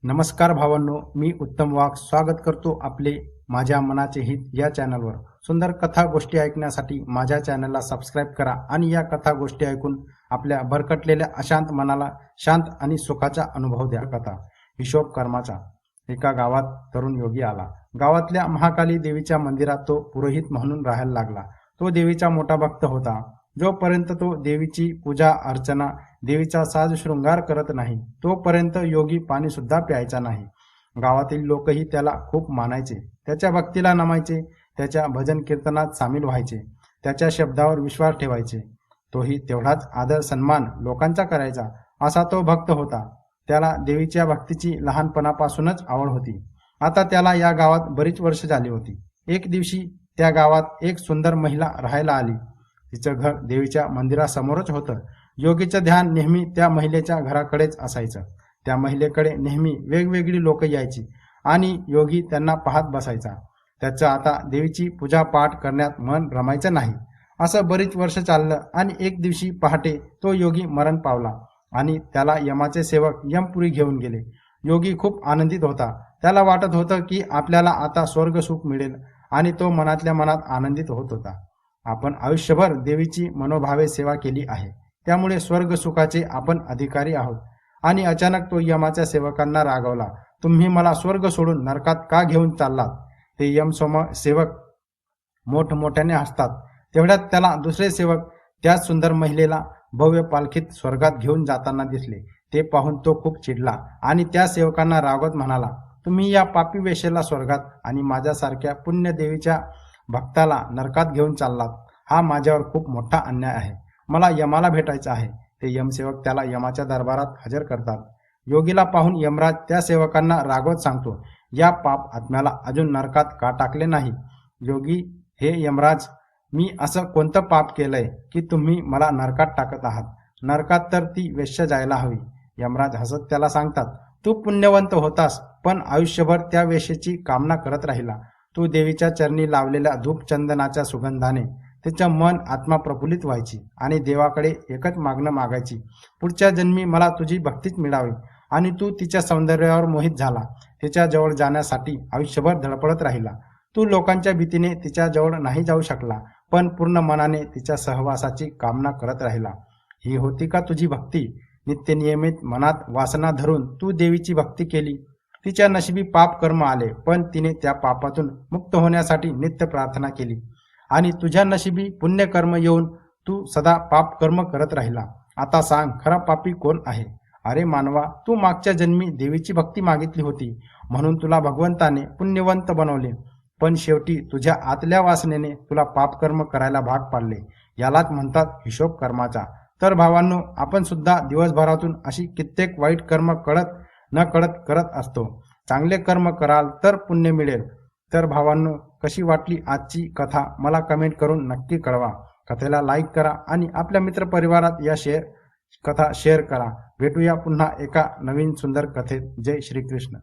नमस्कार भावांनो, मी उत्तम वाघ स्वागत करतो आपले माझ्या मनाचे हित या चॅनलवर। सुंदर कथा गोष्टी ऐकण्यासाठी माझ्या चॅनलला सबस्क्राईब करा आणि या कथा गोष्टी ऐकून आपल्या भरकटलेल्या अशांत मनाला शांत आणि सुखाचा अनुभव द्या। कथा हिशोब कर्माचा। एका गावात तरुण योगी आला। गावातल्या महाकाली देवीच्या मंदिरात तो पुरोहित म्हणून राहायला लागला। तो देवीचा मोठा भक्त होता। जोपर्यंत तो देवीची पूजा अर्चना देवीचा साज शृंगार करत नाही तोपर्यंत योगी पाणी सुद्धा प्यायचा नाही। गावातील लोकही त्याला खूप मानायचे, त्याच्या भक्तीला नमायचे, त्याच्या भजन कीर्तनात सामील व्हायचे, त्याच्या शब्दावर विश्वास ठेवायचे। तोही तेवढाच आदर सन्मान लोकांचा करायचा। असा तो भक्त होता। त्याला देवीच्या भक्तीची लहानपणापासूनच आवड होती। आता त्याला या गावात बरीच वर्ष झाली होती। एक दिवशी त्या गावात एक सुंदर महिला राहायला आली। तिचं घर देवीच्या मंदिरासमोरच होतं। योगीचं ध्यान नेहमी त्या महिलेच्या घराकडेच असायचं। त्या महिलेकडे नेहमी वेगवेगळी लोक यायची आणि योगी त्यांना पाहत बसायचा। त्याचं आता देवीची पूजा पाठ करण्यात मन रमायचं नाही। असं बरीच वर्ष चाललं आणि एक दिवशी पहाटे तो योगी मरण पावला आणि त्याला यमाचे सेवक यमपुरी घेऊन गेले। योगी खूप आनंदित होता। त्याला वाटत होतं की आपल्याला आता स्वर्ग सुख मिळेल आणि तो मनातल्या मनात आनंदित होत होता। आपण आयुष्यभर देवीची मनोभावे सेवा केली आहे, त्यामुळे स्वर्ग सुखाचे आपण अधिकारी आहोत। आणि अचानक तो यमाच्या सेवकांना रागवला, तुम्ही मला स्वर्ग सोडून नरकात का घेऊन चाललात? ते यम सेवक मोठमोठ्याने हसतात। तेवढ्यात त्याला दुसरे सेवक त्याच सुंदर महिलेला भव्य पालखीत स्वर्गात घेऊन जाताना दिसले। ते पाहून तो खूप चिडला आणि त्या सेवकांना रागवत म्हणाला, तुम्ही या पापी वेशेला स्वर्गात आणि माझ्यासारख्या पुण्य देवीच्या भक्ताला नरकात घेऊन चाललात। हा माझ्यावर खूप मोठा अन्याय आहे। मला यमाला भेटायचं आहे। ते यमसेवक त्याला यमाच्या दरबारात हजर करतात। योगीला पाहून यमराज त्या सेवकांना रागवत सांगतो, या पाप आत्म्याला अजून नरकात का टाकले नाही? योगी, हे यमराज, मी असं कोणतं पाप केलंय की तुम्ही मला नरकात टाकत आहात? नरकात तर ती वेश्या जायला हवी। यमराज हसत त्याला सांगतात, तू पुण्यवंत होतास, पण आयुष्यभर त्या वेश्येची कामना करत राहिला। तू देवीच्या चरणी लावलेल्या धूप चंदनाच्या सुगंधाने तिचं मन आत्मा प्रफुल्लित व्हायची आणि देवाकडे एकच मागणं मागायची, पुढच्या जन्मी मला तुझी भक्तीच मिळावी। आणि तू तिच्या सौंदर्यावर मोहित झाला, तिच्या जवळ जाण्यासाठी आयुष्यभर धडपडत राहिला। तू लोकांच्या भीतीने तिच्या जवळ नाही जाऊ शकला, पण पूर्ण मनाने तिच्या सहवासाची कामना करत राहिला। ही होती का तुझी भक्ती? नित्यनियमित मनात वासना धरून तू देवीची भक्ती केली। तिच्या नशिबी पाप कर्म आले, पण तिने त्या पापातून मुक्त होण्यासाठी नित्य प्रार्थना केली आणि तुझ्या नशिबी पुण्यकर्म येऊन तू सदा पाप कर्म करत राहिला। आता सांग, खरा पापी कोण आहे? अरे मानवा, तू मागच्या जन्मी देवीची भक्ती मागितली होती म्हणून तुला भगवंताने पुण्यवंत बनवले, पण शेवटी तुझ्या आतल्या वासनेने तुला पापकर्म करायला भाग पाडले। यालाच म्हणतात हिशोब कर्माचा। तर भावांनो, आपण सुद्धा दिवसभरातून अशी कित्येक वाईट कर्म कळत न कळत करत असतो। चांगले कर्म कराल तर पुण्य मिळेल। तर भावांनो, कशी वाटली आजची कथा मला कमेंट करून नक्की कळवा। कथेला लाईक करा आणि आपल्या मित्रपरिवारात या कथा शेअर करा। भेटूया पुन्हा एका नवीन सुंदर कथेत। जय श्री कृष्ण।